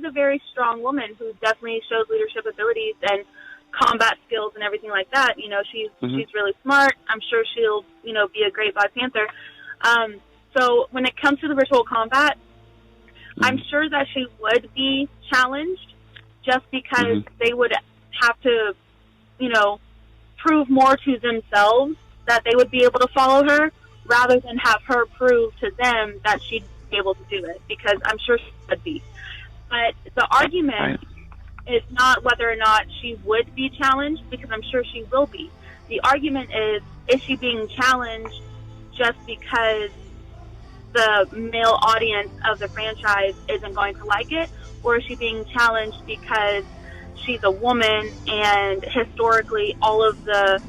she's a very strong woman who definitely shows leadership abilities and combat skills and everything like that. You know, she's really smart. I'm sure she'll, you know, be a great Black Panther. So when it comes to the ritual combat, I'm sure that she would be challenged just because they would have to, you know, prove more to themselves that they would be able to follow her rather than have her prove to them that she'd be able to do it, because I'm sure she would be. But the argument is not whether or not she would be challenged, because I'm sure she will be. The argument is she being challenged just because the male audience of the franchise isn't going to like it, or is she being challenged because she's a woman and historically all of the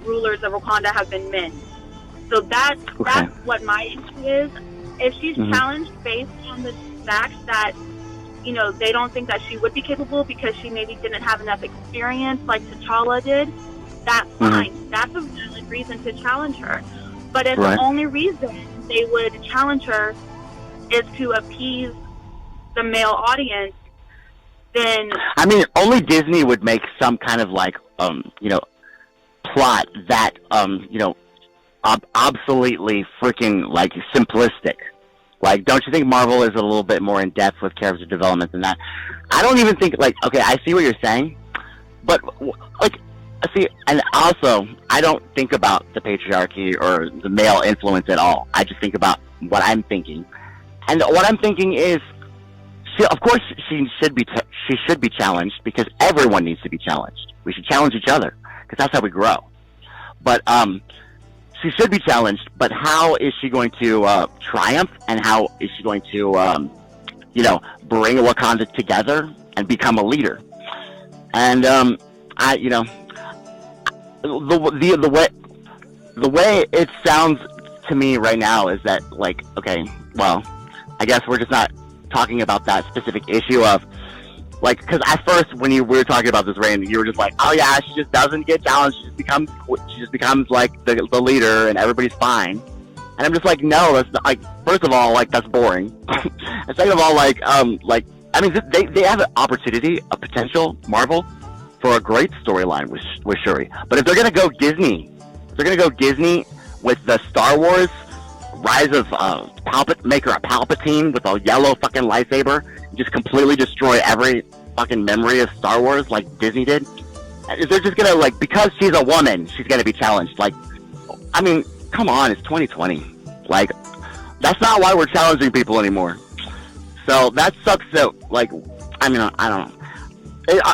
rulers of Wakanda have been men? So that's what my issue is. If she's challenged based on the fact that, you know, they don't think that she would be capable because she maybe didn't have enough experience like T'Challa did, that's fine. That's a valid reason to challenge her. But if the only reason they would challenge her is to appease the male audience, then... I mean, only Disney would make some kind of, like, you know, plot that, you know, obsoletely freaking, like, simplistic. Like, don't you think Marvel is a little bit more in-depth with character development than that? I don't even think, like, okay, I see what you're saying, but, like, see, and also, I don't think about the patriarchy or the male influence at all. I just think about what I'm thinking. And what I'm thinking is, of course, she should be challenged, because everyone needs to be challenged. We should challenge each other, because that's how we grow. But she should be challenged, but how is she going to triumph, and how is she going to, you know, bring Wakanda together and become a leader? And you know, the way it sounds to me right now is that, like, okay, well, I guess we're just not talking about that specific issue of, like, because at first when we were talking about this, Rayne, you were just like, oh yeah, she just doesn't get challenged, she just becomes like the leader and everybody's fine. And I'm just like, no, that's not, like, first of all, like, that's boring. And second of all, like, I mean, they have an opportunity, a potential, Marvel, for a great storyline with Shuri. But if they're gonna go Disney, with the Star Wars Rise of make her a Palpatine with a yellow fucking lightsaber, and just completely destroy every fucking memory of Star Wars like Disney did. They're just gonna, like, because she's a woman, she's gonna be challenged. Like, I mean, come on, it's 2020. Like, that's not why we're challenging people anymore. So that sucks. So, like, I mean, I don't know.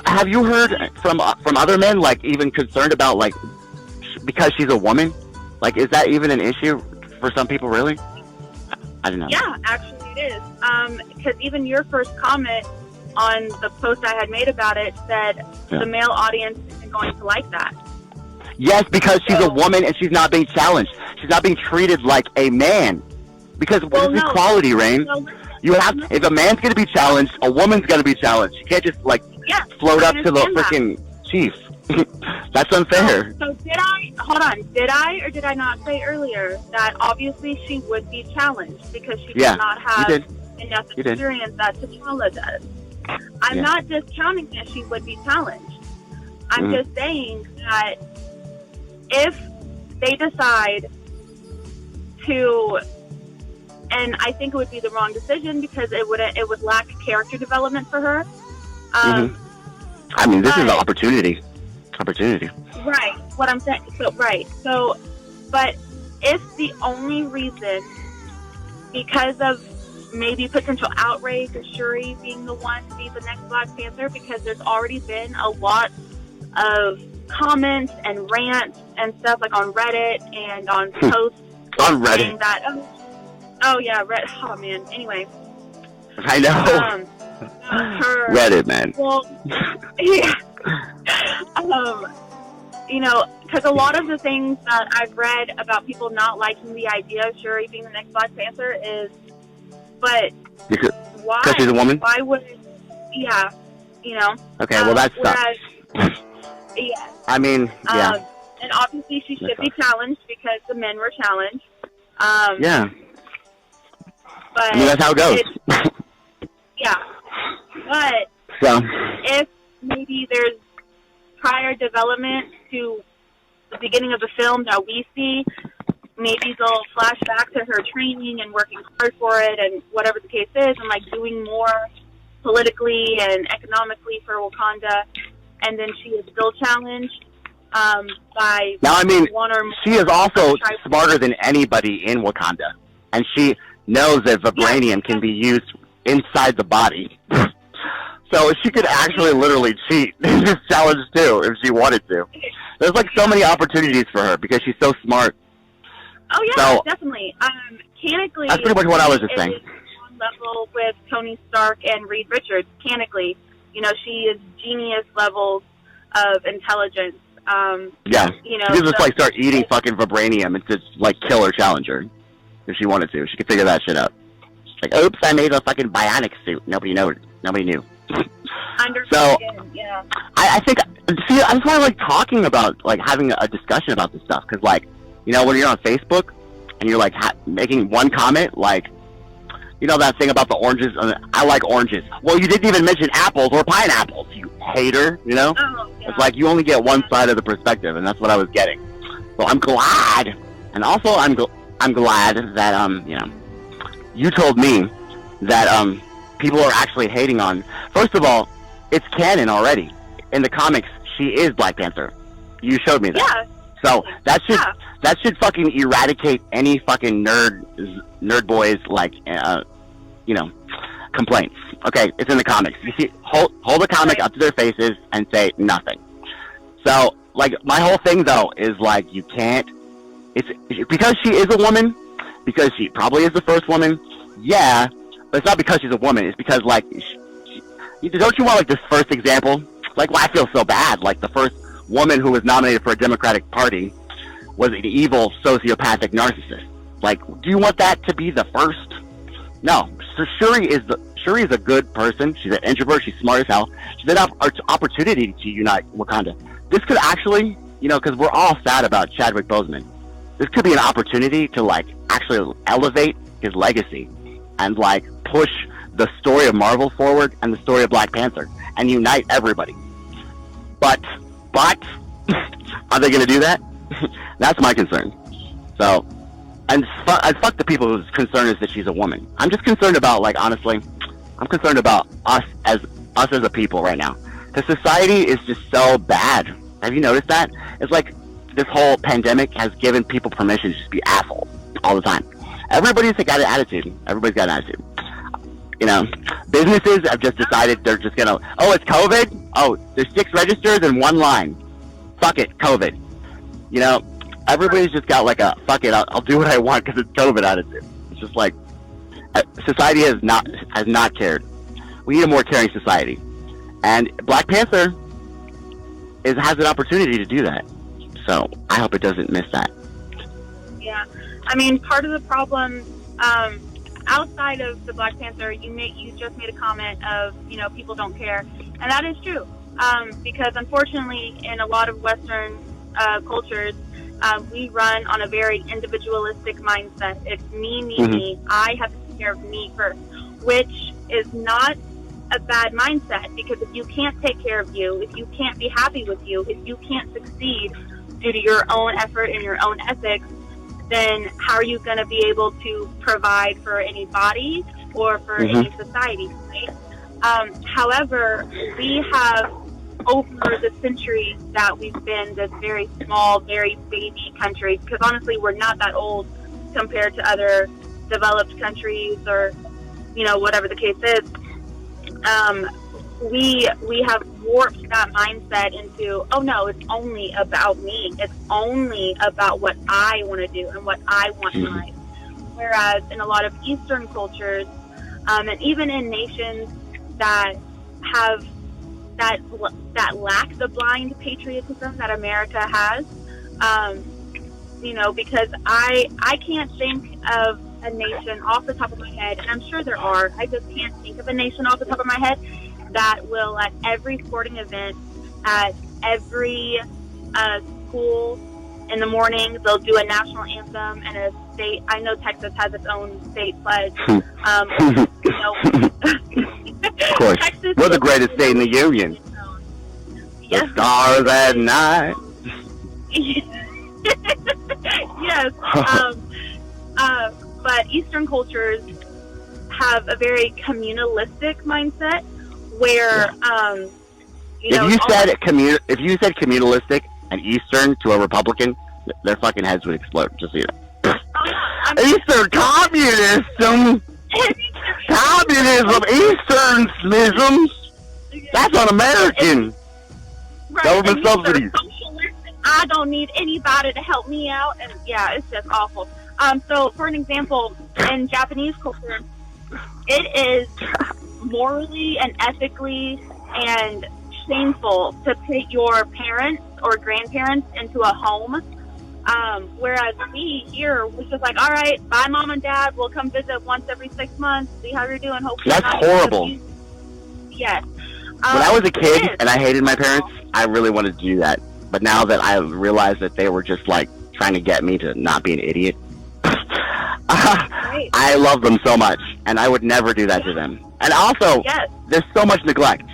Have you heard from other men, like, even concerned about, like, because she's a woman? Like, is that even an issue for some people, really? I don't know. Yeah, actually it is. Because even your first comment on the post I had made about it said the male audience isn't going to like that. Yes, because she's a woman and she's not being challenged. She's not being treated like a man. Because this is equality, Rayne. You have, if a man's going to be challenged, a woman's going to be challenged. You can't just, like, float up to the freaking chief. That's unfair. So did I or did I not say earlier that obviously she would be challenged because she does not have enough experience that T'Challa does? I'm not discounting that she would be challenged. I'm just saying that if they decide to, and I think it would be the wrong decision because it would lack character development for her. I mean, this is an opportunity. Right. What I'm saying. So, but if the only reason, because of maybe potential outrage of Shuri being the one to be the next Black Panther, because there's already been a lot of comments and rants and stuff, like on Reddit and on posts on Reddit saying that, Reddit. Oh man. Anyway, I know. Reddit, man. Well, yeah. You know, because a lot of the things that I've read about people not liking the idea of Shuri being the next Black Panther is, but why? Because she's a woman? Why would, you know. Okay, well, that sucks. I mean, and obviously she should be challenged because the men were challenged. But I mean, that's how it goes. So, if maybe there's prior development to the beginning of the film that we see, maybe they'll flash back to her training and working hard for it and whatever the case is, and like doing more politically and economically for Wakanda, and then she is still challenged by now, I mean, one or more. she is also smarter than anybody in Wakanda, and she knows that vibranium can be used inside the body. So she could actually literally cheat in this challenge too if she wanted to. There's like so many opportunities for her because she's so smart. Oh yeah, so, definitely. Canically, that's pretty much what I was just saying. On level with Tony Stark and Reed Richards. Canically, you know, she is genius levels of intelligence. Yeah, you know, she could just like start eating fucking vibranium and just like kill her challenger if she wanted to. She could figure that shit out. Like, oops, I made a fucking bionic suit. Nobody knew. So, yeah. I think, see, that's why I like talking about, like, having a discussion about this stuff. Because, like, you know, when you're on Facebook and you're, like, making one comment, like, you know that thing about the oranges? I like oranges. Well, you didn't even mention apples or pineapples, you hater, you know? Oh, yeah. It's like you only get one side of the perspective, and that's what I was getting. So I'm glad. And also, I'm glad that, you know, you told me that, people are actually hating on. First of all, it's canon already. In the comics, she is Black Panther. You showed me that. Yeah. So that should fucking eradicate any fucking nerd boys like you know, complaints. Okay, it's in the comics. You see, hold the comic up to their faces and say nothing. So like my whole thing though is like you can't. It's because she is a woman, because she probably is the first woman. Yeah. But it's not because she's a woman. It's because, like, don't you want, like, this first example? Like, well, I feel so bad. Like, the first woman who was nominated for a Democratic Party was an evil, sociopathic narcissist. Like, do you want that to be the first? No. So Shuri is a good person. She's an introvert. She's smart as hell. She's an opportunity to unite Wakanda. This could actually, you know, because we're all sad about Chadwick Boseman. This could be an opportunity to, like, actually elevate his legacy and, like, push the story of Marvel forward and the story of Black Panther and unite everybody. But are they going to do that? That's my concern. So, and fuck the people whose concern is that she's a woman. I'm just concerned about, like, honestly, I'm concerned about us as a people right now. Because society is just so bad. Have you noticed that? It's like this whole pandemic has given people permission to just be assholes all the time. Everybody's got an attitude. Everybody's got an attitude. You know, businesses have just decided they're just gonna, oh, it's COVID? Oh, there's 6 registers and 1 line. Fuck it, COVID. You know, everybody's just got like a, fuck it, I'll do what I want because it's COVID attitude. It's just like, society has not cared. We need a more caring society. And Black Panther has an opportunity to do that. So I hope it doesn't miss that. Yeah. I mean, part of the problem, outside of the Black Panther, you just made a comment of, you know, people don't care. And that is true. Because unfortunately, in a lot of Western cultures, we run on a very individualistic mindset. It's me, me. I have to take care of me first, which is not a bad mindset, because if you can't take care of you, if you can't be happy with you, if you can't succeed due to your own effort and your own ethics, then how are you going to be able to provide for anybody or for any society, right? However, we have, over the centuries that we've been this very small, very baby country, because honestly, we're not that old compared to other developed countries or, you know, whatever the case is. We have warped that mindset into, oh no, it's only about me. It's only about what I want to do and what I want in life. Whereas in a lot of Eastern cultures, and even in nations that have that lack the blind patriotism that America has, you know, because I can't think of a nation off the top of my head, and I'm sure there are, I just can't think of a nation off the top of my head that will, at every sporting event, at every school in the morning, they'll do a national anthem and a state. I know Texas has its own state pledge. You know, of course. Texas We're the greatest state in the union. Yes. The stars at night. Yes. But Eastern cultures have a very communalistic mindset where, you know, if you said communalistic and Eastern to a Republican, their fucking heads would explode. Just so you know. Eastern communism. Communism, Easternism. That's un-American. Right. Government subsidies. I don't need anybody to help me out, and yeah, it's just awful. So, for an example, in Japanese culture, it is morally and ethically and shameful to put your parents or grandparents into a home. Whereas we here, we're just like, all right, bye, mom and dad. We'll come visit once every 6 months, see how you're doing. Hopefully, that's horrible. Yes. When I was a kid and I hated my parents, I really wanted to do that. But now that I realized that they were just like trying to get me to not be an idiot, right. I love them so much, and I would never do that to them. And also, there's so much neglect.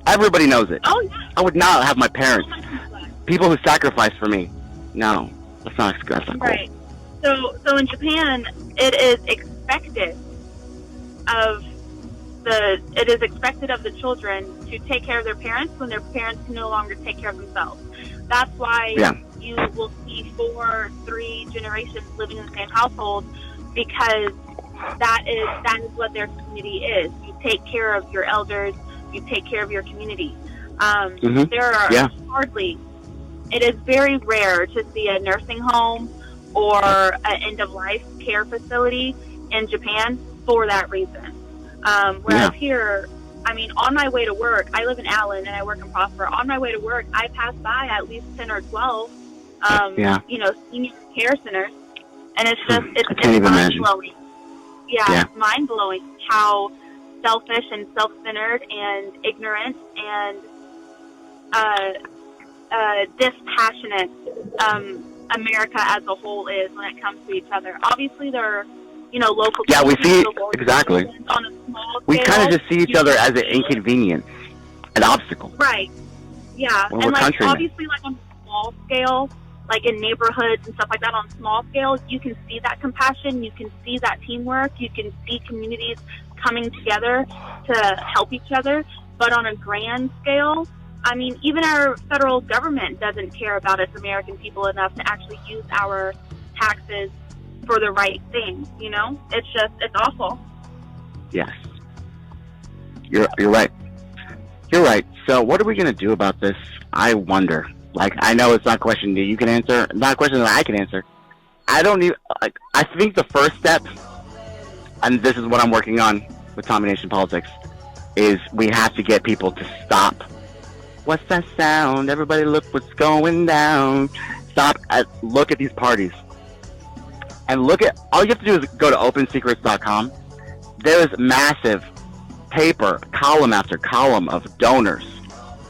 Everybody knows it. Oh, yeah. I would not have my parents, people who sacrifice for me. No, that's not cool. Right. So in Japan, it is expected of the children to take care of their parents when their parents can no longer take care of themselves. That's why you will see 3 generations living in the same household, because that is what their community is. You take care of your elders, you take care of your community. There are it is very rare to see a nursing home or an end-of-life care facility in Japan for that reason. Whereas here, I mean, on my way to work, I live in Allen and I work in Prosper. On my way to work, I pass by at least 10 or 12, you know, senior care centers. And it's just, it's mind-blowing. Yeah, it's mind-blowing how selfish and self-centered and ignorant and dispassionate America as a whole is when it comes to each other. Obviously, there are, you know, local. Yeah, we see exactly. On a small we scale, kind of just see each other as an inconvenience, an obstacle. Right. Yeah, well, and like countrymen. obviously, like on a small scale, like in neighborhoods and stuff like that, on a small scale, you can see that compassion, you can see that teamwork, you can see communities coming together to help each other. But on a grand scale, I mean, even our federal government doesn't care about us American people enough to actually use our taxes for the right things, you know? It's awful. Yes. You're right. You're right. So what are we going to do about this? I wonder. Like, I know it's not a question that you can answer, not a question that I can answer. I don't even, like, I think the first step, and this is what I'm working on with Tommy Nation Politics, is we have to get people to stop. What's that sound? Everybody look what's going down. Stop. Look at these parties. And look at, all you have to do is go to OpenSecrets.com. There's massive paper, column after column of donors,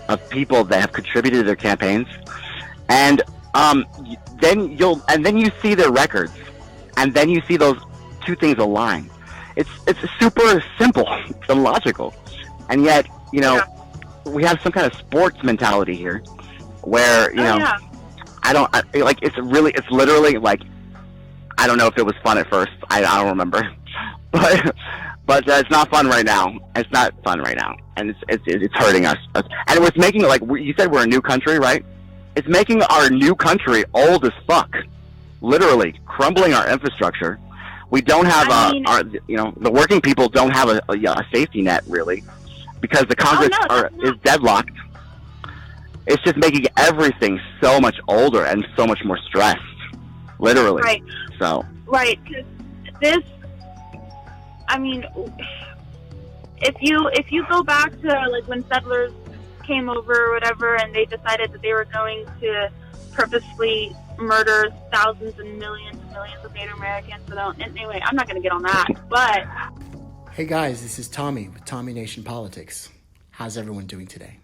of people that have contributed to their campaigns. And then you see their records. And then you see those two things align. It's super simple and logical. And yet, you know, we have some kind of sports mentality here where, you know, it's literally like, I don't know if it was fun at first. I don't remember, but it's not fun right now. It's not fun right now, and it's hurting us. And it was making, like you said, we're a new country, right? It's making our new country old as fuck, literally crumbling our infrastructure. We don't have the working people don't have a safety net really, because the Congress is deadlocked. It's just making everything so much older and so much more stressed. Literally. Right. So. Right. 'Cause this, I mean, if you go back to like when settlers came over or whatever, and they decided that they were going to purposely murder thousands and millions of Native Americans. Anyway, I'm not going to get on that. But hey guys, this is Tommy with Tommy Nation Politics. How's everyone doing today?